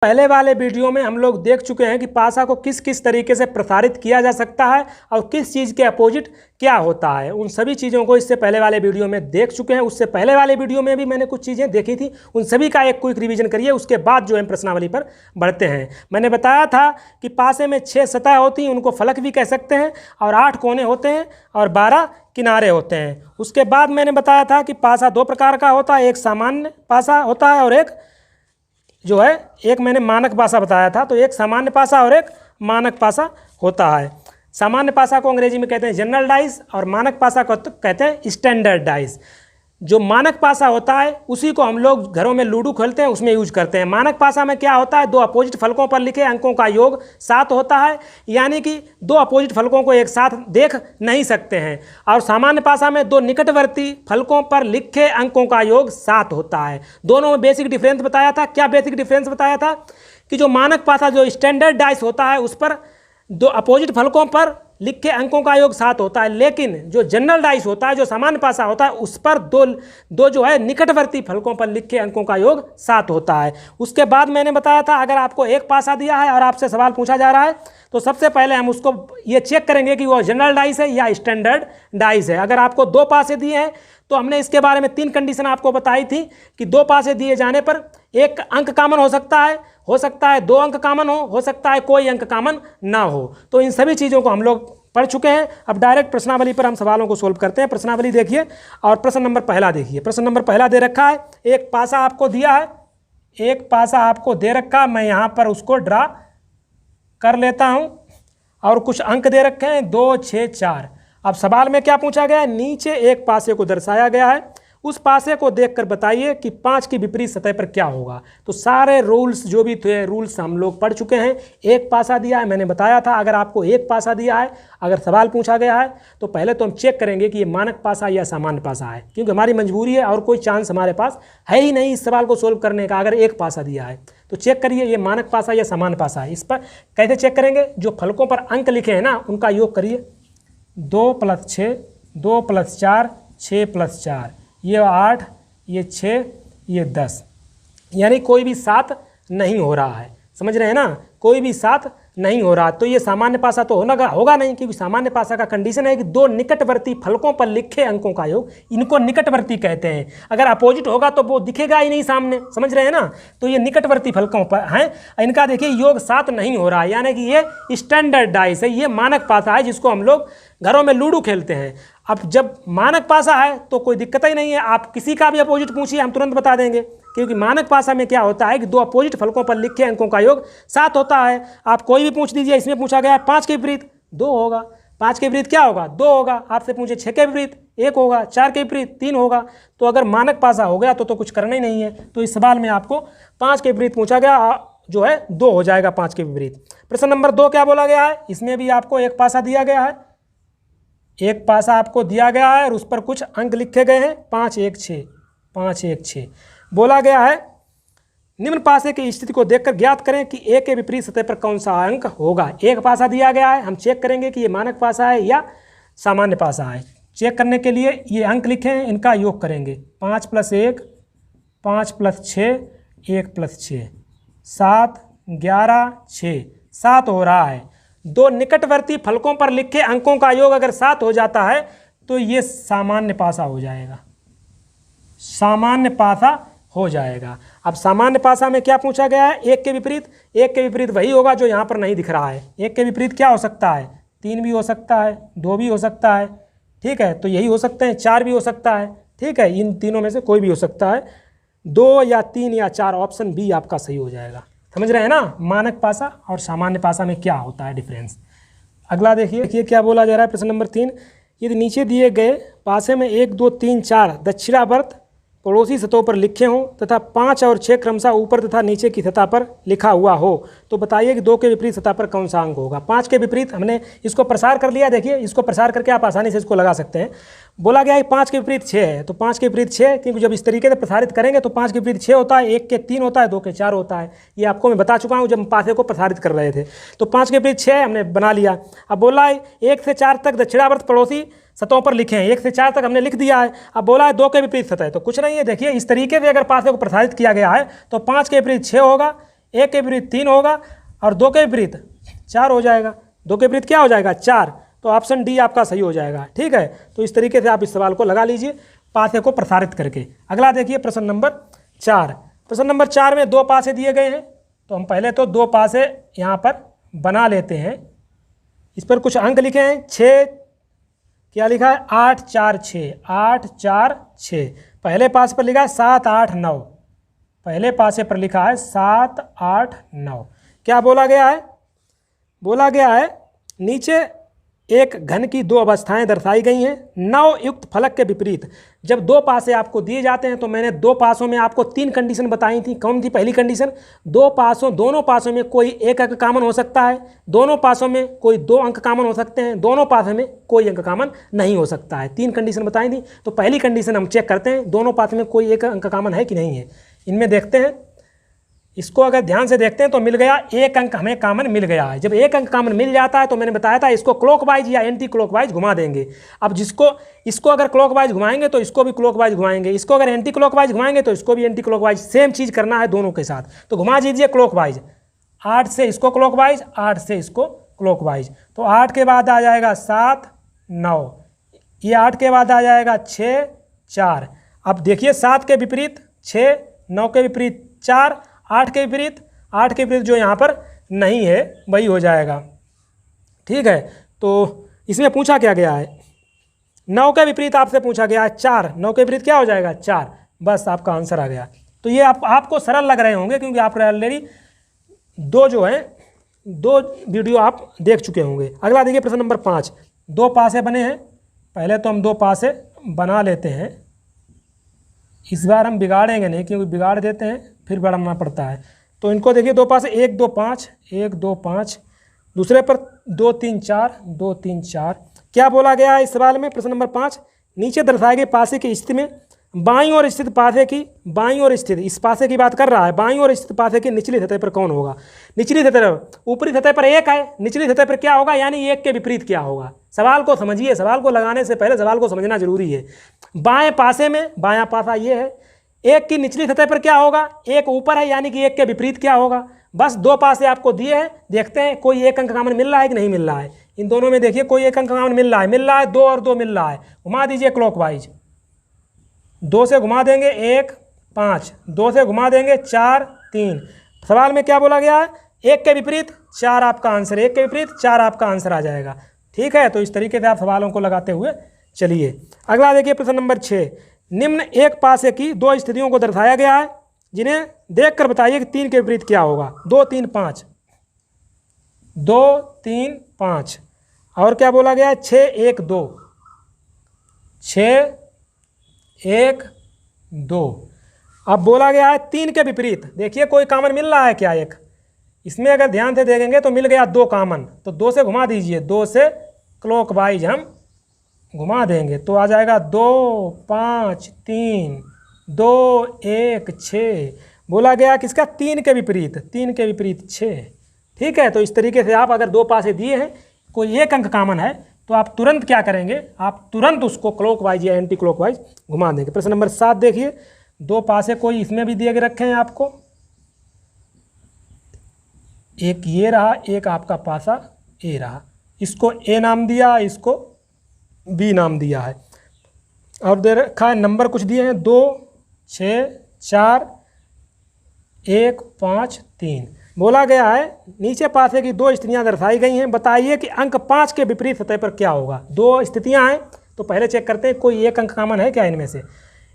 पहले वाले वीडियो में हम लोग देख चुके हैं कि पासा को किस किस तरीके से प्रसारित किया जा सकता है और किस चीज़ के अपोजिट क्या होता है। उन सभी चीज़ों को इससे पहले वाले वीडियो में देख चुके हैं। उससे पहले वाले वीडियो में भी मैंने कुछ चीज़ें देखी थी, उन सभी का एक क्विक रिवीजन करिए, उसके बाद जो है प्रश्नावली पर बढ़ते हैं। मैंने बताया था कि पासे में 6 सतह होती हैं, उनको फलक भी कह सकते हैं, और 8 कोने होते हैं और 12 किनारे होते हैं। उसके बाद मैंने बताया था कि पासा 2 प्रकार का होता है, एक सामान्य पासा होता है और एक जो है एक मैंने मानक पासा बताया था। तो एक सामान्य पासा और एक मानक पासा होता है। सामान्य पासा को अंग्रेजी में कहते हैं जनरल डाइस और मानक पासा को तो कहते हैं स्टैंडर्ड डाइस। जो मानक पासा होता है उसी को हम लोग घरों में लूडो खेलते हैं, उसमें यूज करते हैं। मानक पासा में क्या होता है, 2 अपोजिट फलकों पर लिखे अंकों का योग 7 होता है, यानी कि 2 अपोजिट फलकों को एक साथ देख नहीं सकते हैं। और सामान्य पासा में 2 निकटवर्ती फलकों पर लिखे अंकों का योग 7 होता है। दोनों में बेसिक डिफरेंस बताया था। क्या बेसिक डिफरेंस बताया था कि जो मानक पासा जो स्टैंडर्ड डाइस होता है उस पर 2 अपोजिट फलकों पर लिखे अंकों का योग 7 होता है, लेकिन जो जनरल डाइस होता है, जो सामान्य पासा होता है, उस पर दो जो है निकटवर्ती फलकों पर लिखे अंकों का योग 7 होता है। उसके बाद मैंने बताया था अगर आपको एक पासा दिया है और आपसे सवाल पूछा जा रहा है तो सबसे पहले हम उसको ये चेक करेंगे कि वो जनरल डाइस है या स्टैंडर्ड डाइस है। अगर आपको 2 पासे दिए हैं तो हमने इसके बारे में 3 कंडीशन आपको बताई थी कि 2 पासे दिए जाने पर एक अंक कॉमन हो सकता है 2 अंक कॉमन हो सकता है कोई अंक कॉमन ना हो। तो इन सभी चीज़ों को हम लोग पढ़ चुके हैं। अब डायरेक्ट प्रश्नावली पर हम सवालों को सोल्व करते हैं। प्रश्नावली देखिए और प्रश्न नंबर पहला देखिए। प्रश्न नंबर पहला दे रखा है, एक पासा आपको दिया है, एक पासा आपको दे रखा, मैं यहाँ पर उसको ड्रा कर लेता हूँ और कुछ अंक दे रखे हैं 2, 6, 4। अब सवाल में क्या पूछा गया है, नीचे एक पासे को दर्शाया गया है, उस पासे को देखकर बताइए कि 5 की विपरीत सतह पर क्या होगा। तो सारे रूल्स जो भी थे रूल्स हम लोग पढ़ चुके हैं। एक पासा दिया है, मैंने बताया था अगर आपको एक पासा दिया है, अगर सवाल पूछा गया है तो पहले तो हम चेक करेंगे कि ये मानक पासा या सामान्य पासा है, क्योंकि हमारी मजबूरी है और कोई चांस हमारे पास है ही नहीं इस सवाल को सोल्व करने का। अगर एक पासा दिया है तो चेक करिए ये मानक पासा या सामान्य पासा है। इस पर कैसे चेक करेंगे, जो फलकों पर अंक लिखे हैं ना उनका योग करिए। 2 + 6, 2 + 4, 6 + 4, ये 8, ये 6, ये 10, यानी कोई भी 7 नहीं हो रहा है। समझ रहे हैं ना, कोई भी 7 नहीं हो रहा। तो ये सामान्य पासा तो होगा नहीं, क्योंकि सामान्य पासा का कंडीशन है कि 2 निकटवर्ती फलकों पर लिखे अंकों का योग, इनको निकटवर्ती कहते हैं। अगर अपोजिट होगा तो वो दिखेगा ही नहीं सामने, समझ रहे हैं ना। तो ये निकटवर्ती फलकों पर हैं, इनका देखिए योग 7 नहीं हो रहा है, यानी कि ये स्टैंडर्ड डाइस है, ये मानक पासा है जिसको हम लोग घरों में लूडो खेलते हैं। अब जब मानक पासा है तो कोई दिक्कत ही नहीं है, आप किसी का भी अपोजिट पूछिए हम तुरंत बता देंगे, क्योंकि मानक पासा में क्या होता है कि 2 अपोजिट फलकों पर लिखे अंकों का योग 7 होता है। आप कोई भी पूछ दीजिए, इसमें पूछा गया है 5 के विपरीत 2 होगा, 5 के विपरीत क्या होगा 2 होगा। आपसे पूछे 6 के विपरीत 1 होगा, 4 के विपरीत 3 होगा। तो अगर मानक पासा हो गया तो कुछ करना ही नहीं है। तो इस सवाल में आपको 5 के विपरीत पूछा गया, जो है 2 हो जाएगा 5 के विपरीत। प्रश्न नंबर 2 क्या बोला गया है, इसमें भी आपको एक पासा दिया गया है, एक पासा आपको दिया गया है और उस पर कुछ अंक लिखे गए हैं 5, 1, 6, 5, 1, 6। बोला गया है निम्न पासे की स्थिति को देखकर ज्ञात करें कि ए के विपरीत सतह पर कौन सा अंक होगा। एक पासा दिया गया है, हम चेक करेंगे कि ये मानक पासा है या सामान्य पासा है। चेक करने के लिए ये अंक लिखे हैं, इनका योग करेंगे। 5 + 1, 5 + 6, 1 + 6, 7, 11, 6, 7 हो रहा है। 2 निकटवर्ती फलकों पर लिखे अंकों का योग अगर 7 हो जाता है तो ये सामान्य पासा हो जाएगा, सामान्य पासा हो जाएगा। अब सामान्य पासा में क्या पूछा गया है, 1 के विपरीत, 1 के विपरीत वही होगा जो यहाँ पर नहीं दिख रहा है। 1 के विपरीत क्या हो सकता है, 3 भी हो सकता है, 2 भी हो सकता है, ठीक है, तो यही हो सकते हैं, 4 भी हो सकता है, ठीक है, इन तीनों में से कोई भी हो सकता है। 2 या 3 या 4, ऑप्शन बी आपका सही हो जाएगा। समझ रहे हैं ना मानक पासा और सामान्य पासा में क्या होता है डिफरेंस। अगला देखिए क्या बोला जा रहा है। प्रश्न नंबर 3, यदि नीचे दिए गए पासे में 1, 2, 3, 4 दक्षिणावर्त पड़ोसी सतहों पर लिखे हों तथा 5 और 6 क्रमशः ऊपर तथा नीचे की सतह पर लिखा हुआ हो तो बताइए कि 2 के विपरीत सतह पर कौन सा अंक होगा। 5 के विपरीत हमने इसको प्रसार कर लिया, देखिए इसको प्रसार करके आप आसानी से इसको लगा सकते हैं। बोला गया है 5 के विपरीत 6 है, तो 5 के विपरीत 6, क्योंकि जब इस तरीके से प्रसारित करेंगे तो 5 के विपरीत 6 होता है, 1 के 3 होता है, 2 के 4 होता है। ये आपको मैं बता चुका हूँ जब हम पासे को प्रसारित कर रहे थे। तो 5 के विपरीत 6 हमने बना लिया। अब बोला है 1 से 4 तक दक्षिणावर्त पड़ोसी सतहों पर लिखे हैं, 1 से 4 तक हमने लिख दिया है। अब बोला है 2 के विपरीत सतह, तो कुछ नहीं है, देखिए इस तरीके से अगर पासे को प्रसारित किया गया है तो 5 के विपरीत 6 होगा, 1 के विपरीत 3 होगा और 2 के विपरीत 4 हो जाएगा। 2 के विपरीत क्या हो जाएगा? 4। तो ऑप्शन डी आपका सही हो जाएगा। ठीक है, तो इस तरीके से आप इस सवाल को लगा लीजिए पासे को प्रसारित करके। अगला देखिए प्रश्न नंबर 4। प्रश्न नंबर 4 में 2 पासे दिए गए हैं, तो हम पहले तो 2 पासे यहाँ पर बना लेते हैं। इस पर कुछ अंक लिखे हैं। 6 क्या लिखा है? 8 4 6, 8 4 6। पहले पासे पर लिखा है 7 8 9। पहले पासे पर लिखा है 7 8 9। क्या बोला गया है? बोला गया है नीचे एक घन की 2 अवस्थाएं दर्शाई गई हैं 9 युक्त फलक के विपरीत। जब 2 पासे आपको दिए जाते हैं तो मैंने 2 पासों में आपको 3 कंडीशन बताई थी। कौन थी पहली कंडीशन? दोनों पासों में कोई एक अंक कॉमन हो सकता है, दोनों पासों में कोई 2 अंक कॉमन हो सकते हैं, दोनों पासों में कोई अंक कॉमन नहीं हो सकता है। 3 कंडीशन बताई थी। तो पहली कंडीशन हम चेक करते हैं, दोनों पासों में कोई एक अंक कॉमन है कि नहीं है। इनमें देखते हैं, इसको अगर ध्यान से देखते हैं तो मिल गया, एक अंक हमें कॉमन मिल गया है। जब एक अंक कॉमन मिल जाता है तो मैंने बताया था इसको क्लॉकवाइज या एंटी क्लॉकवाइज घुमा देंगे। अब इसको अगर क्लॉकवाइज घुमाएंगे तो इसको भी क्लॉकवाइज घुमाएंगे, इसको अगर एंटी क्लॉकवाइज घुमाएंगे तो इसको भी एंटी क्लॉकवाइज। सेम चीज़ करना है दोनों के साथ। तो घुमा दीजिए क्लॉकवाइज। 8 से इसको क्लॉकवाइज, 8 से इसको क्लॉकवाइज। तो 8 के बाद आ जाएगा 7 9, ये 8 के बाद आ जाएगा 6 4। अब देखिए 7 के विपरीत 6, 9 के विपरीत 4, 8 के विपरीत जो यहाँ पर नहीं है वही हो जाएगा। ठीक है, तो इसमें पूछा क्या गया है? 9 के विपरीत आपसे पूछा गया है 4। 9 के विपरीत क्या हो जाएगा? 4। बस आपका आंसर आ गया। तो ये आपको सरल लग रहे होंगे क्योंकि आप ऑलरेडी 2 वीडियो आप देख चुके होंगे। अगला देखिए प्रश्न नंबर 5। 2 पासे बने हैं। पहले तो हम 2 पासे बना लेते हैं। इस बार हम बिगाड़ेंगे नहीं क्योंकि बिगाड़ देते हैं फिर बढ़ाना पड़ता है। तो इनको देखिए 2 पासे 1 2 5, 1 2 5। दूसरे पर 2 3 4, 2 3 4। क्या बोला गया है इस सवाल में? प्रश्न नंबर 5, नीचे दर्शाए गए पासे की स्थिति में बाईं ओर स्थित पासे की, बाईं ओर स्थित, इस पासे की बात कर रहा है, बाईं ओर स्थित पासे की निचली सतह पर कौन होगा? निचली सतह, ऊपरी सतह पर 1 है, निचली सतह पर क्या होगा? यानी 1 के विपरीत क्या होगा? सवाल को समझिए, सवाल को लगाने से पहले सवाल को समझना जरूरी है। बाएं पासे में, बायां पासा ये है, 1 की निचली सतह पर क्या होगा? 1 ऊपर है, यानी कि 1 के विपरीत क्या होगा? बस 2 पासे आपको दिए हैं, देखते हैं कोई एक अंक कॉमन मिल रहा है कि नहीं मिल रहा है। इन दोनों में देखिए कोई एक अंक कॉमन मिल रहा है, 2 और 2 मिल रहा है। घुमा दीजिए क्लॉकवाइज। 2 से घुमा देंगे 1 5, 2 से घुमा देंगे 4 3। सवाल में क्या बोला गया है? 1 के विपरीत 4 आपका आंसर, 1 के विपरीत 4 आपका आंसर आ जाएगा। ठीक है, तो इस तरीके से आप सवालों को लगाते हुए चलिए। अगला देखिए प्रश्न नंबर 6। निम्न एक पासे की 2 स्थितियों को दर्शाया गया है जिन्हें देखकर बताइए कि 3 के विपरीत क्या होगा? 2 3 5, 2 3 5। और क्या बोला गया है? 6 1 2, 6 1 2। अब बोला गया है 3 के विपरीत। देखिए कोई कॉमन मिल रहा है क्या? एक इसमें अगर ध्यान से देखेंगे तो मिल गया 2 कॉमन। तो 2 से घुमा दीजिए, 2 से क्लॉकवाइज हम घुमा देंगे तो आ जाएगा 2 5 3 2 1 6। बोला गया किसका? 3 के विपरीत, 3 के विपरीत 6। ठीक है, तो इस तरीके से आप अगर 2 पासे दिए हैं, कोई एक अंक कॉमन है, तो आप तुरंत क्या करेंगे? आप तुरंत उसको क्लॉकवाइज या एंटी क्लॉकवाइज घुमा देंगे। प्रश्न नंबर 7 देखिए। 2 पासे कोई इसमें भी दिए रखे हैं आपको, एक ये रहा, एक आपका पासा ए रहा। इसको ए नाम दिया, इसको बी नाम दिया है और दे रखा है नंबर कुछ दिए हैं 2 6 4 1 5 3। बोला गया है नीचे पासे की 2 स्थितियां दर्शाई गई हैं, बताइए कि अंक 5 के विपरीत सतह पर क्या होगा? 2 स्थितियां हैं, तो पहले चेक करते हैं कोई एक अंक कॉमन है क्या इनमें से?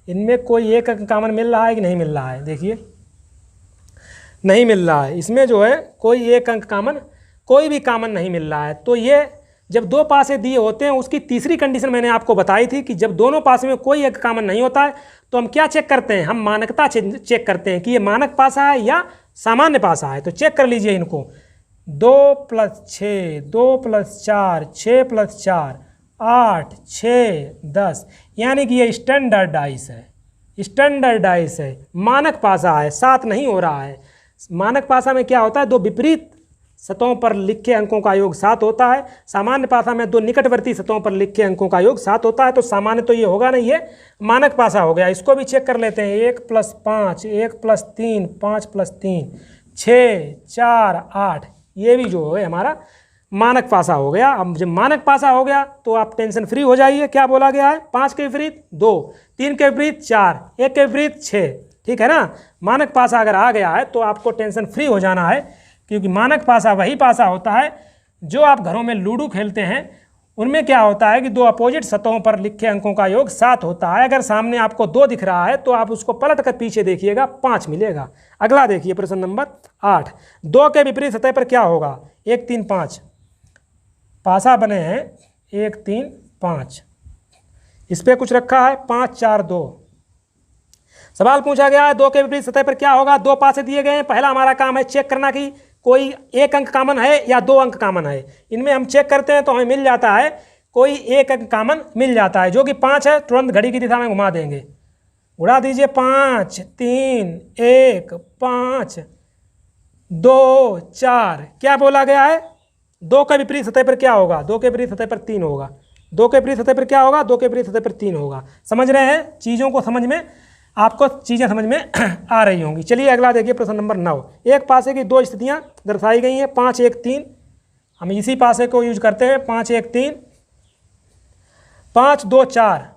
इनमें कोई एक अंक कॉमन मिल रहा है कि नहीं मिल रहा है? देखिए नहीं मिल रहा है। इसमें जो है कोई एक अंक कॉमन, कोई भी कॉमन नहीं मिल रहा है। तो ये जब 2 पासे दिए होते हैं, उसकी तीसरी कंडीशन मैंने आपको बताई थी कि जब दोनों पासे में कोई एक कॉमन नहीं होता है तो हम क्या चेक करते हैं? हम मानकता चेक करते हैं कि ये मानक पासा है या सामान्य पासा है। तो चेक कर लीजिए इनको। 2 + 6, 2 + 4, 6 + 4 8 6 10, यानी कि ये स्टैंडर्डाइज है, स्टैंडर्डाइज है, मानक पासा है, 7 नहीं हो रहा है। मानक पासा में क्या होता है? 2 विपरीत सतहों पर लिखे अंकों का योग 7 होता है। सामान्य पासा में 2 निकटवर्ती सतहों पर लिखे अंकों का योग 7 होता है। तो सामान्य तो ये होगा नहीं, ये मानक पासा हो गया। इसको भी चेक कर लेते हैं। 1 + 5, 1 + 3, 5 + 3, 6, 4, 8, ये भी जो है हमारा मानक पासा हो गया। अब जब मानक पासा हो गया तो आप टेंशन फ्री हो जाइए। क्या बोला गया है? 5 के विपरीत 2, 3 के विपरीत 4, 1 के विपरीत 6, ठीक है ना। मानक पासा अगर आ गया है तो आपको टेंशन फ्री हो जाना है, क्योंकि मानक पासा वही पासा होता है जो आप घरों में लूडो खेलते हैं। उनमें क्या होता है कि दो अपोजिट सतहों पर लिखे अंकों का योग 7 होता है। अगर सामने आपको 2 दिख रहा है तो आप उसको पलट कर पीछे देखिएगा, 5 मिलेगा। अगला देखिए प्रश्न नंबर 8, 2 के विपरीत सतह पर क्या होगा? 1, 3, 5 पासा बने हैं, 1, 3, 5, इस पर कुछ रखा है 5, 4, 2। सवाल पूछा गया है 2 के विपरीत सतह पर क्या होगा? 2 पासे दिए गए हैं। पहला हमारा काम है चेक करना कि कोई 1 अंक कामन है या 2 अंक कामन है। इनमें हम चेक करते हैं तो हमें मिल जाता है कोई 1 अंक कामन मिल जाता है, जो कि 5 है। तुरंत घड़ी की दिशा में घुमा देंगे, उड़ा दीजिए। 5, 3, 1, 5, 2, 4। क्या बोला गया है? 2 के विपरीत सतह पर क्या होगा? 2 के विपरीत सतह पर 3 होगा। 2 के विपरीत सतह पर क्या होगा? 2 के विपरीत सतह पर 3 होगा। समझ रहे हैं? चीज़ों को समझ में, आपको चीज़ें समझ में आ रही होंगी। चलिए अगला देखिए प्रश्न नंबर 9, एक पासे की 2 स्थितियां दर्शाई गई हैं, 5, 1, 3। हम इसी पासे को यूज करते हैं, 5, 1, 3, 5, 2, 4,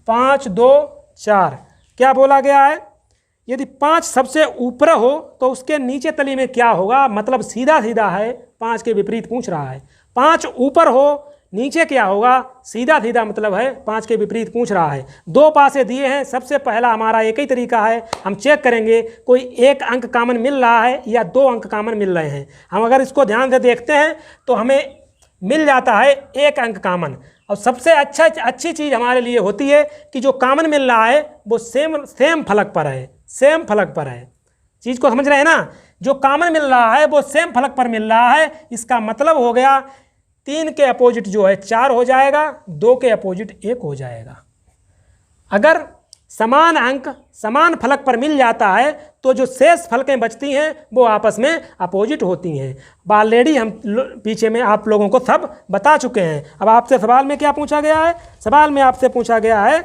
5, 2, 4। क्या बोला गया है? यदि 5 सबसे ऊपर हो तो उसके नीचे तली में क्या होगा? मतलब सीधा सीधा है, 5 के विपरीत पूछ रहा है। 5 ऊपर हो, नीचे क्या होगा? सीधा सीधा मतलब है 5 के विपरीत पूछ रहा है। 2 पासे दिए हैं। सबसे पहला हमारा एक ही तरीका है, हम चेक करेंगे कोई 1 अंक कामन मिल रहा है या 2 अंक कामन मिल रहे हैं। हम अगर इसको ध्यान से देखते हैं तो हमें मिल जाता है 1 अंक कामन। और सबसे अच्छी चीज़ हमारे लिए होती है कि जो कामन मिल रहा है वो सेम फलक पर है, सेम फलक पर है। चीज़ को समझ रहे हैं ना? जो कामन मिल रहा है वो सेम फलक पर मिल रहा है। इसका मतलब हो गया 3 के अपोजिट जो है 4 हो जाएगा, 2 के अपोजिट 1 हो जाएगा। अगर समान अंक समान फलक पर मिल जाता है तो जो शेष फलकें बचती हैं वो आपस में अपोजिट होती हैं। ऑलरेडी हम पीछे में आप लोगों को सब बता चुके हैं। अब आपसे सवाल में क्या पूछा गया है? सवाल में आपसे पूछा गया है,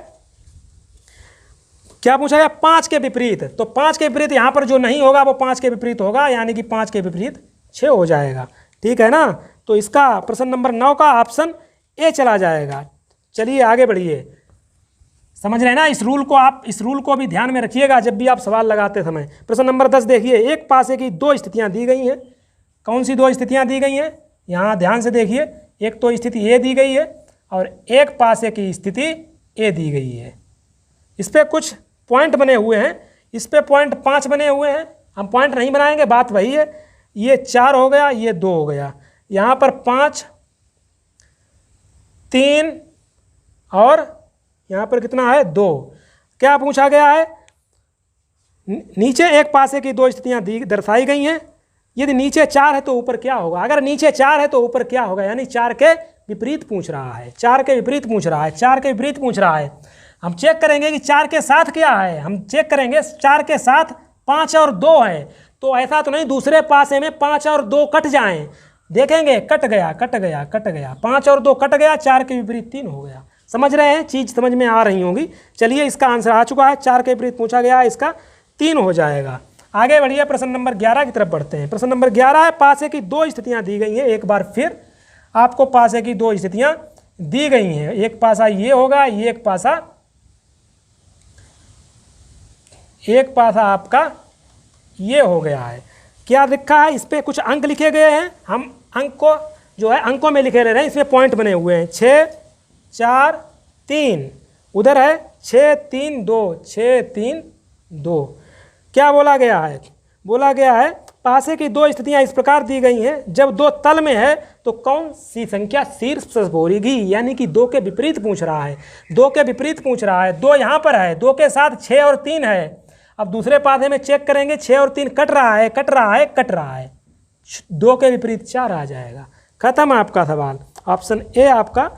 क्या पूछा गया? 5 के विपरीत। तो 5 के विपरीत यहाँ पर जो नहीं होगा वो 5 के विपरीत होगा, यानी कि 5 के विपरीत 6 हो जाएगा। ठीक है ना? तो इसका प्रश्न नंबर 9 का ऑप्शन ए चला जाएगा। चलिए आगे बढ़िए। समझ रहे हैं ना? इस रूल को भी ध्यान में रखिएगा जब भी आप सवाल लगाते समय। प्रश्न नंबर 10 देखिए, एक पासे की 2 स्थितियां दी गई हैं। कौन सी 2 स्थितियां दी गई हैं? यहाँ ध्यान से देखिए। एक तो स्थिति ए दी गई है और एक पासे की स्थिति ए दी गई है। इस पर कुछ पॉइंट बने हुए हैं, इस पर पॉइंट 5 बने हुए हैं। हम पॉइंट नहीं बनाएंगे, बात वही है। ये 4 हो गया, ये 2 हो गया। यहाँ पर 5, 3 और यहाँ पर कितना है? 2। क्या पूछा गया है? नीचे एक पासे की 2 स्थितियाँ दर्शाई गई हैं। यदि नीचे 4 है तो ऊपर क्या होगा? अगर नीचे 4 है तो ऊपर क्या होगा? यानी 4 के विपरीत पूछ रहा है, 4 के विपरीत पूछ रहा है, 4 के विपरीत पूछ रहा है। हम चेक करेंगे कि 4 के साथ क्या है। हम चेक करेंगे 4 के साथ 5 और 2 है, तो ऐसा तो नहीं दूसरे पासे में 5 और 2 कट जाएं। देखेंगे, कट गया, कट गया, कट गया, 5 और 2 कट गया, 4 के विपरीत 3 हो गया। समझ रहे हैं? चीज़ समझ में आ रही होंगी। चलिए इसका आंसर आ चुका है, 4 के विपरीत पूछा गया है, इसका 3 हो जाएगा। आगे बढ़िए, प्रश्न नंबर 11 की तरफ बढ़ते हैं। प्रश्न नंबर 11 है, पासे की 2 स्थितियां दी गई हैं। एक बार फिर आपको पासे की 2 स्थितियां दी गई हैं। एक पासा ये होगा, एक पासा आपका ये हो गया है। क्या लिखा है? इस पर कुछ अंक लिखे गए हैं। हम अंक को जो है अंकों में लिखे ले रहे हैं। इसमें पॉइंट बने हुए हैं, 6, 4, 3। उधर है 6, 3, 2, 6, 3, 2। क्या बोला गया है? बोला गया है पासे की 2 स्थितियां इस प्रकार दी गई हैं। जब 2 तल में है तो कौन सी संख्या शीर्ष पर बोलेगी? यानी कि 2 के विपरीत पूछ रहा है, 2 के विपरीत पूछ रहा है। 2 यहाँ पर है, 2 के साथ 6 और 3 है। अब दूसरे पासे में चेक करेंगे, 6 और 3 कट रहा है, कट रहा है, कट रहा है। 2 के विपरीत 4 आ जाएगा। खत्म आपका सवाल। ऑप्शन ए आपका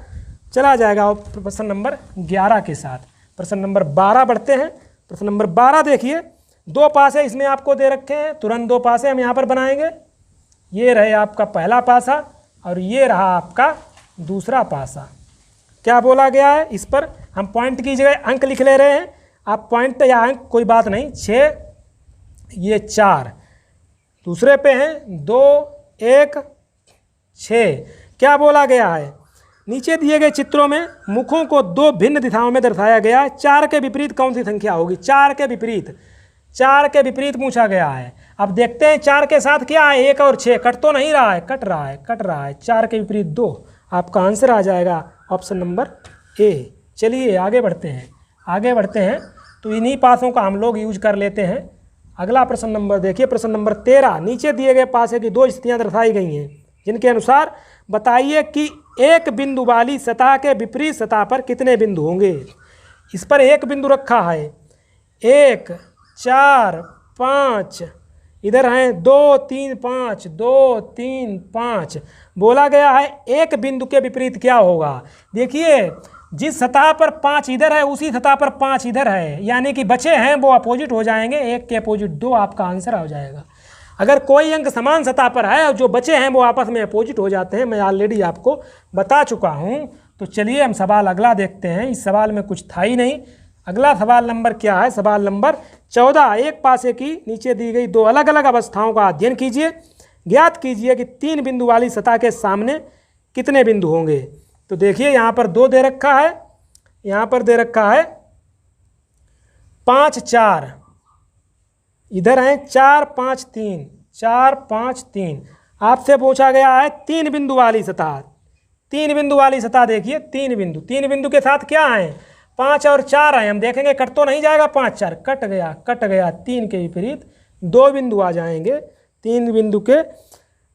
चला जाएगा प्रश्न नंबर 11 के साथ। प्रश्न नंबर 12 बढ़ते हैं। प्रश्न नंबर 12 देखिए, 2 पासे इसमें आपको दे रखे हैं। तुरंत 2 पासे हम यहाँ पर बनाएंगे। ये रहे आपका पहला पासा और ये रहा आपका दूसरा पासा। क्या बोला गया है? इस पर हम पॉइंट की जगह अंक लिख ले रहे हैं। आप पॉइंट या अंक कोई बात नहीं। 6, ये 4, दूसरे पे हैं 2, 1, 6। क्या बोला गया है? नीचे दिए गए चित्रों में मुखों को 2 भिन्न दिशाओं में दर्शाया गया है। 4 के विपरीत कौन सी संख्या होगी? 4 के विपरीत, 4 के विपरीत पूछा गया है। अब देखते हैं 4 के साथ क्या है, 1 और 6 कट तो नहीं रहा है, कट रहा है, कट रहा है। 4 के विपरीत 2, आपका आंसर आ जाएगा ऑप्शन नंबर ए। चलिए आगे बढ़ते हैं, आगे बढ़ते हैं। तो इन्हीं पासों का हम लोग यूज कर लेते हैं। अगला प्रश्न नंबर देखिए, प्रश्न नंबर 13। नीचे दिए गए पासे की 2 स्थितियां दर्शाई गई हैं, जिनके अनुसार बताइए कि एक बिंदु वाली सतह के विपरीत सतह पर कितने बिंदु होंगे। इस पर एक बिंदु रखा है, 1, 4, 5, इधर हैं 2, 3, 5, 2, 3, 5। बोला गया है एक बिंदु के विपरीत क्या होगा। देखिए जिस सतह पर 5 इधर है उसी सतह पर 5 इधर है, यानी कि बचे हैं वो अपोजिट हो जाएंगे। 1 के अपोजिट 2 आपका आंसर हो जाएगा। अगर कोई अंक समान सतह पर है और जो बचे हैं वो आपस में अपोजिट हो जाते हैं, मैं ऑलरेडी आपको बता चुका हूं। तो चलिए हम सवाल अगला देखते हैं। इस सवाल में कुछ था ही नहीं। अगला सवाल नंबर क्या है? सवाल नंबर 14। एक पासे की नीचे दी गई 2 अलग अलग अवस्थाओं का अध्ययन कीजिए। ज्ञात कीजिए कि 3 बिंदु वाली सतह के सामने कितने बिंदु होंगे। तो देखिए यहाँ पर 2 दे रखा है, यहाँ पर दे रखा है 5, 4, इधर हैं 4, 5, 3, 4, 5, 3। आपसे पूछा गया है 3 बिंदु वाली सतह। 3 बिंदु वाली सतह देखिए, 3 बिंदु, 3 बिंदु के साथ क्या है? 5 और 4 है। हम देखेंगे कट तो नहीं जाएगा, 5, 4 कट गया, कट गया। 3 के विपरीत 2 बिंदु आ जाएंगे। 3 बिंदु के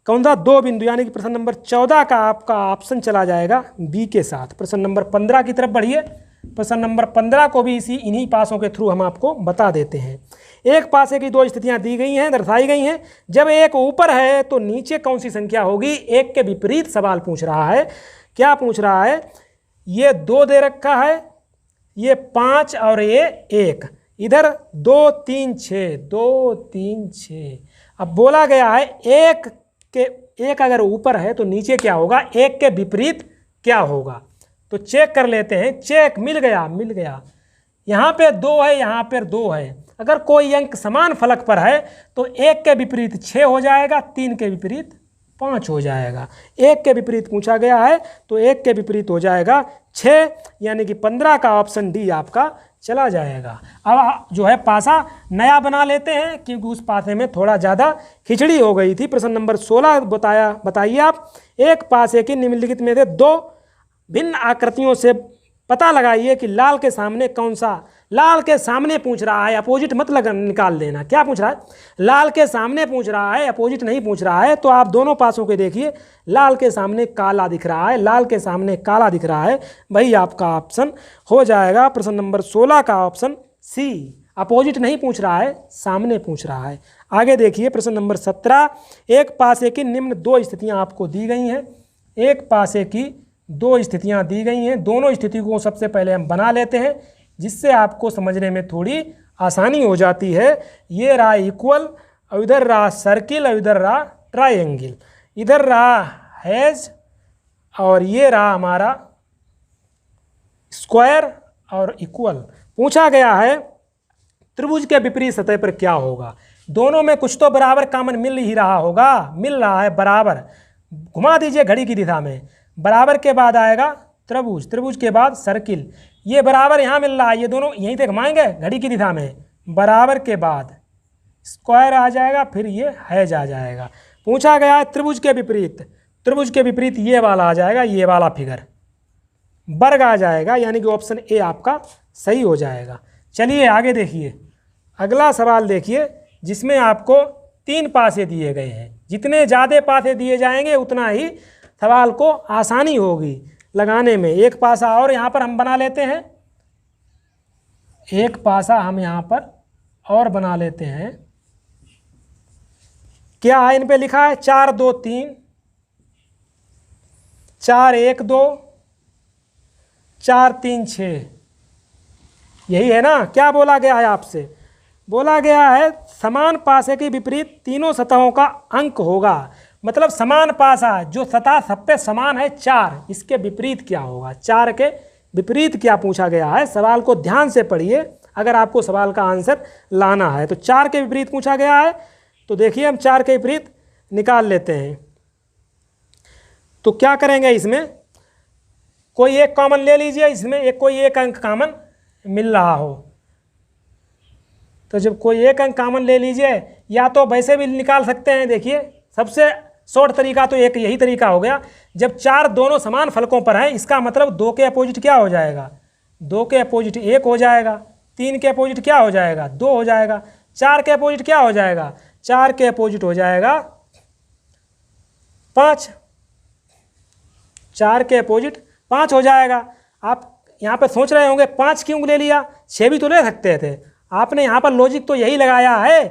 कौन सा? 2 बिंदु, यानी कि प्रश्न नंबर 14 का आपका ऑप्शन चला जाएगा बी के साथ। प्रश्न नंबर 15 की तरफ बढ़िए। प्रश्न नंबर 15 को भी इन्हीं पासों के थ्रू हम आपको बता देते हैं। एक पासे की 2 स्थितियां दी गई हैं, दर्शाई गई हैं। जब एक ऊपर है तो नीचे कौन सी संख्या होगी? एक के विपरीत सवाल पूछ रहा है। क्या पूछ रहा है? ये 2 दे रखा है, ये 5 और ये 1, इधर 2, 3, 6, 2, 3, 6। अब बोला गया है एक अगर ऊपर है तो नीचे क्या होगा? एक के विपरीत क्या होगा? तो चेक कर लेते हैं। चेक, मिल गया, मिल गया। यहाँ पे 2 है, यहाँ पर 2 है। अगर कोई अंक समान फलक पर है तो 1 के विपरीत 6 हो जाएगा, 3 के विपरीत 5 हो जाएगा। 1 के विपरीत पूछा गया है तो 1 के विपरीत हो जाएगा 6, यानी कि 15 का ऑप्शन डी आपका चला जाएगा। अब जो है पासा नया बना लेते हैं, क्योंकि उस पासे में थोड़ा ज़्यादा खिचड़ी हो गई थी। प्रश्न नंबर 16 बताइए आप। एक पासे की निम्नलिखित में से 2 भिन्न आकृतियों से पता लगाइए कि लाल के सामने कौन सा। लाल के सामने पूछ रहा है, अपोजिट मत निकाल देना। क्या पूछ रहा है? लाल के सामने पूछ रहा है, अपोजिट नहीं पूछ रहा है। तो आप दोनों पासों के देखिए, लाल के सामने काला दिख रहा है, लाल के सामने काला दिख रहा है, वही आपका ऑप्शन हो जाएगा प्रश्न नंबर 16 का ऑप्शन सी। अपोजिट नहीं पूछ रहा है, सामने पूछ रहा है। आगे देखिए प्रश्न नंबर 17। एक पासे की निम्न 2 स्थितियाँ आपको दी गई हैं। एक पासे की 2 स्थितियाँ दी गई हैं। दोनों स्थितियों को सबसे पहले हम बना लेते हैं, जिससे आपको समझने में थोड़ी आसानी हो जाती है। ये रहा इक्वल, और इधर रहा सर्किल, और इधर रहा ट्रायंगल। इधर रहा हैज, और ये रहा हमारा स्क्वायर और इक्वल। पूछा गया है त्रिभुज के विपरीत सतह पर क्या होगा। दोनों में कुछ तो बराबर कॉमन मिल ही रहा होगा, मिल रहा है बराबर। घुमा दीजिए घड़ी की दिशा में। बराबर के बाद आएगा त्रिभुज, त्रिभुज के बाद सर्किल। ये बराबर यहाँ मिल रहा है, ये दोनों यहीं से घुमाएंगे घड़ी की दिशा में। बराबर के बाद स्क्वायर आ जाएगा, फिर ये हैज आ जाएगा। पूछा गया है त्रिभुज के विपरीत, त्रिभुज के विपरीत ये वाला आ जाएगा, ये वाला फिगर वर्ग आ जाएगा, यानी कि ऑप्शन ए आपका सही हो जाएगा। चलिए आगे देखिए, अगला सवाल देखिए, जिसमें आपको 3 पासे दिए गए हैं। जितने ज़्यादा पासे दिए जाएंगे उतना ही सवाल को आसानी होगी लगाने में। एक पासा और यहाँ पर हम बना लेते हैं, एक पासा हम यहाँ पर और बना लेते हैं। क्या है इन पे लिखा है? 4, 2, 3, 4, 1, 2, 4, 3, 6, यही है ना। क्या बोला गया है आपसे? बोला गया है समान पासे के विपरीत तीनों सतहों का अंक होगा। मतलब समान पासा, जो सतह सब पे समान है 4, इसके विपरीत क्या होगा? 4 के विपरीत क्या पूछा गया है? सवाल को ध्यान से पढ़िए अगर आपको सवाल का आंसर लाना है। तो 4 के विपरीत पूछा गया है, तो देखिए हम 4 के विपरीत निकाल लेते हैं। तो क्या करेंगे, इसमें कोई एक कॉमन ले लीजिए, इसमें एक कोई एक अंक कॉमन मिल रहा हो। तो जब कोई एक अंक कॉमन ले लीजिए, या तो वैसे भी निकाल सकते हैं। देखिए सबसे शॉर्ट तरीका तो एक यही तरीका हो गया। जब 4 दोनों समान फलकों पर हैं, इसका मतलब 2 के अपोजिट क्या हो जाएगा, 2 के अपोजिट 1 हो जाएगा, 3 के अपोजिट क्या हो जाएगा, 2 हो जाएगा, 4 के अपोजिट क्या हो जाएगा, 4 के अपोजिट हो जाएगा 5, 4 के अपोजिट 5 हो जाएगा। आप यहाँ पर सोच रहे होंगे 5 क्यों ले लिया, 6 भी तो ले सकते थे। आपने यहाँ पर लॉजिक तो यही लगाया है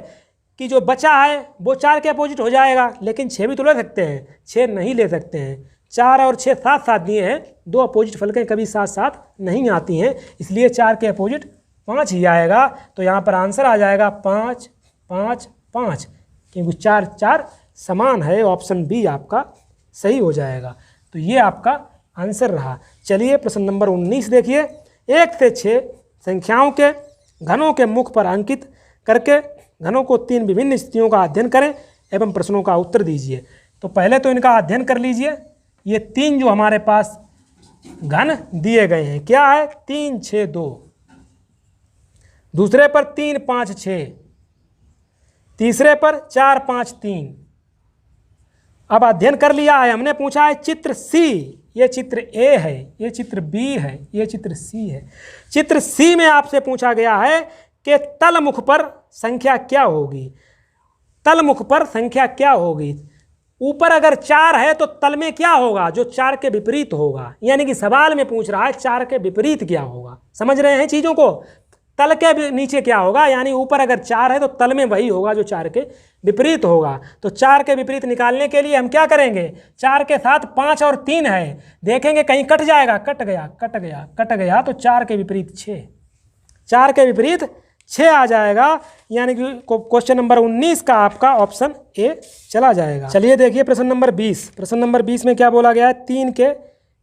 कि जो बचा है वो 4 के अपोजिट हो जाएगा, लेकिन 6 भी तो ले सकते हैं, 6 नहीं ले सकते हैं। 4 और 6 साथ साथ दिए हैं, 2 अपोजिट फलकें कभी साथ साथ नहीं आती हैं, इसलिए 4 के अपोजिट 5 ही आएगा। तो यहाँ पर आंसर आ जाएगा 5 5 5, क्योंकि 4 4 समान है। ऑप्शन बी आपका सही हो जाएगा। तो ये आपका आंसर रहा। चलिए प्रश्न नंबर 19 देखिए। 1 से 6 संख्याओं के घनों के मुख पर अंकित करके घनों को 3 विभिन्न स्थितियों का अध्ययन करें एवं प्रश्नों का उत्तर दीजिए। तो पहले तो इनका अध्ययन कर लीजिए। ये 3 जो हमारे पास घन दिए गए हैं, क्या है, 3 6 2, दूसरे पर 3 5 6, तीसरे पर 4 5 3। अब अध्ययन कर लिया है, हमने पूछा है चित्र सी, ये चित्र ए है, ये चित्र बी है, ये चित्र सी है। चित्र सी में आपसे पूछा गया है कि तलमुख पर संख्या क्या होगी, तलमुख पर संख्या क्या होगी। ऊपर अगर 4 है तो तल में क्या होगा, जो 4 के विपरीत होगा। यानी कि सवाल में पूछ रहा है 4 के विपरीत क्या होगा। समझ रहे हैं चीज़ों को, तल के नीचे क्या होगा, यानी ऊपर अगर 4 है तो तल में वही होगा जो 4 के विपरीत होगा। तो 4 के विपरीत निकालने के लिए हम क्या करेंगे, 4 के साथ 5 और 3 है, देखेंगे कहीं कट जाएगा, कट गया कट गया कट गया, तो 4 के विपरीत 6, 4 के विपरीत 6 आ जाएगा। यानी कि क्वेश्चन नंबर 19 का आपका ऑप्शन ए चला जाएगा। चलिए देखिए प्रश्न नंबर 20। प्रश्न नंबर 20 में क्या बोला गया है, 3 के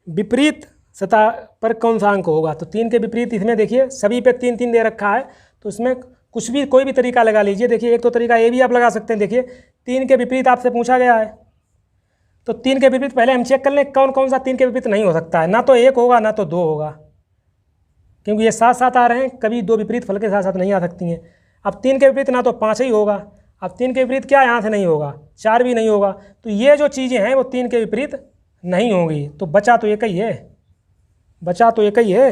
विपरीत सतह पर कौन सा अंक होगा। तो 3 के विपरीत इसमें देखिए सभी पे 3 3 दे रखा है, तो इसमें कुछ भी कोई भी तरीका लगा लीजिए। देखिए एक तो तरीका ये भी आप लगा सकते हैं। देखिए 3 के विपरीत आपसे पूछा गया है, तो 3 के विपरीत पहले हम चेक कर लें कौन कौन सा 3 के विपरीत नहीं हो सकता है। ना तो 1 होगा ना तो 2 होगा, क्योंकि ये साथ साथ आ रहे हैं, कभी 2 विपरीत फल के साथ साथ नहीं आ सकती हैं। अब 3 के विपरीत ना तो 5 ही होगा, अब 3 के विपरीत क्या यहाँ से नहीं होगा, 4 भी नहीं होगा। तो ये जो चीज़ें हैं वो 3 के विपरीत नहीं होंगी। तो बचा तो एक ही है, बचा तो एक ही है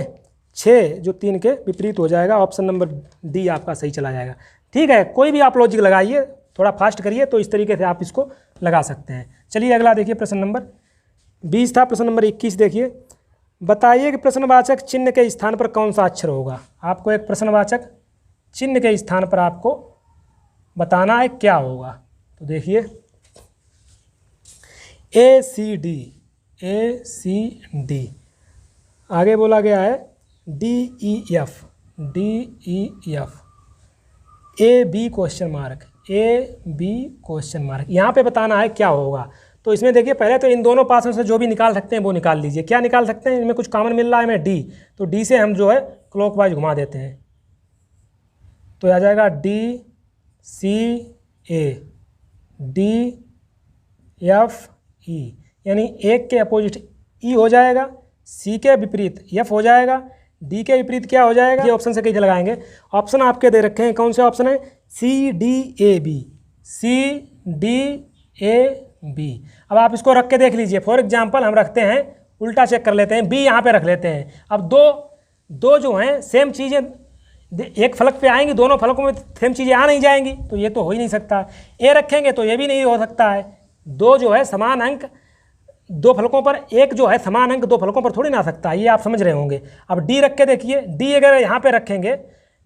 6, जो 3 के विपरीत हो जाएगा। ऑप्शन नंबर डी आपका सही चला जाएगा। ठीक है, कोई भी आप लॉजिक लगाइए, थोड़ा फास्ट करिए, तो इस तरीके से आप इसको लगा सकते हैं। चलिए अगला देखिए, प्रश्न नंबर 20 था। प्रश्न नंबर 21 देखिए। बताइए कि प्रश्नवाचक चिन्ह के स्थान पर कौन सा अक्षर होगा। आपको एक प्रश्नवाचक चिन्ह के स्थान पर आपको बताना है क्या होगा। तो देखिए ACD, ACD, आगे बोला गया है DEF, DEF, AB question mark, AB question mark. यहाँ पे बताना है क्या होगा। तो इसमें देखिए पहले तो इन दोनों पासों से जो भी निकाल सकते हैं वो निकाल लीजिए। क्या निकाल सकते हैं, इनमें कुछ कॉमन मिल रहा है हमें D, तो D से हम जो है क्लॉकवाइज घुमा देते हैं, तो आ जाएगा DCA, DFE, यानी 1 के अपोजिट E हो जाएगा, C के विपरीत F हो जाएगा, D के विपरीत क्या हो जाएगा। ये ऑप्शन से कैसे लगाएंगे, ऑप्शन आपके दे रखे हैं, कौन से ऑप्शन है, CDAB, CDAB। अब आप इसको रख के देख लीजिए। फॉर एग्जांपल हम रखते हैं, उल्टा चेक कर लेते हैं, B यहाँ पे रख लेते हैं। अब दो जो हैं सेम चीज़ें एक फलक पे आएंगी, दोनों फलकों में सेम चीज़ें आ नहीं जाएंगी, तो ये तो हो ही नहीं सकता। A रखेंगे तो ये भी नहीं हो सकता है। 2 जो है समान अंक 2 फलकों पर, एक जो है समान अंक 2 फलकों पर थोड़ी ना आ सकता है, ये आप समझ रहे होंगे। अब D रख के देखिए, D अगर यहाँ पे रखेंगे,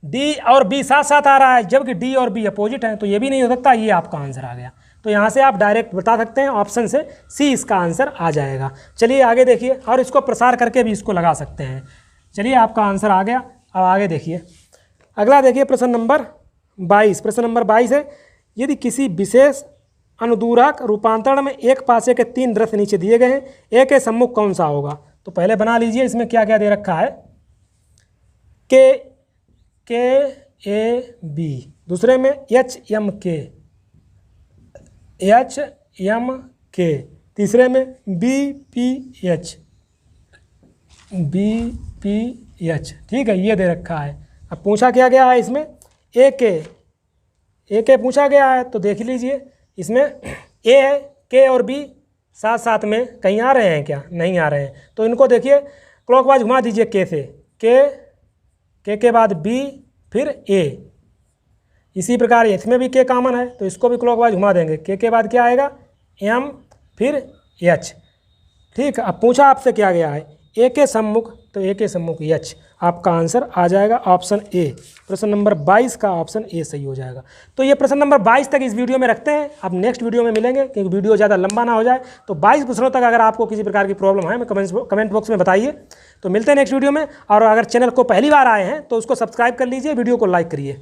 D और B साथ साथ आ रहा है, जबकि D और B अपोजिट हैं, तो ये भी नहीं हो सकता। ये आपका आंसर आ गया। तो यहाँ से आप डायरेक्ट बता सकते हैं, ऑप्शन से C इसका आंसर आ जाएगा। चलिए आगे देखिए, और इसको प्रसार करके भी इसको लगा सकते हैं। चलिए आपका आंसर आ गया। अब आगे देखिए, अगला देखिए प्रश्न नंबर 22। प्रश्न नंबर 22 है, यदि किसी विशेष अनुदूरक रूपांतरण में एक पासे के 3 दृश्य नीचे दिए गए हैं, ए के सम्मुख कौन सा होगा। तो पहले बना लीजिए, इसमें क्या क्या दे रखा है, KAB, दूसरे में HMK, एच एम के, तीसरे में B P H, B P H, ठीक है, ये दे रखा है। अब पूछा क्या गया है इसमें, ए के पूछा गया है, तो देख लीजिए इसमें ए है, के और बी साथ साथ में कहीं आ रहे हैं क्या, नहीं आ रहे हैं, तो इनको देखिए क्लॉकवाइज घुमा दीजिए, के से, के बाद बी फिर ए, इसी प्रकार इसमें भी के कॉमन है तो इसको भी क्लॉकवाइज घुमा देंगे, के बाद क्या आएगा, एम फिर एच, ठीक। अब पूछा आपसे क्या गया है, ए के सम्मुख, तो ए के सम्मुख एच, आपका आंसर आ जाएगा ऑप्शन ए, प्रश्न नंबर 22 का ऑप्शन ए सही हो जाएगा। तो ये प्रश्न नंबर 22 तक इस वीडियो में रखते हैं, अब नेक्स्ट वीडियो में मिलेंगे क्योंकि वीडियो ज़्यादा लंबा ना हो जाए। तो 22 प्रश्नों तक अगर आपको किसी प्रकार की प्रॉब्लम है, मैं कमेंट बॉक्स में बताइए। तो मिलते हैं नेक्स्ट वीडियो में, और अगर चैनल को पहली बार आए हैं तो उसको सब्सक्राइब कर लीजिए, वीडियो को लाइक करिए।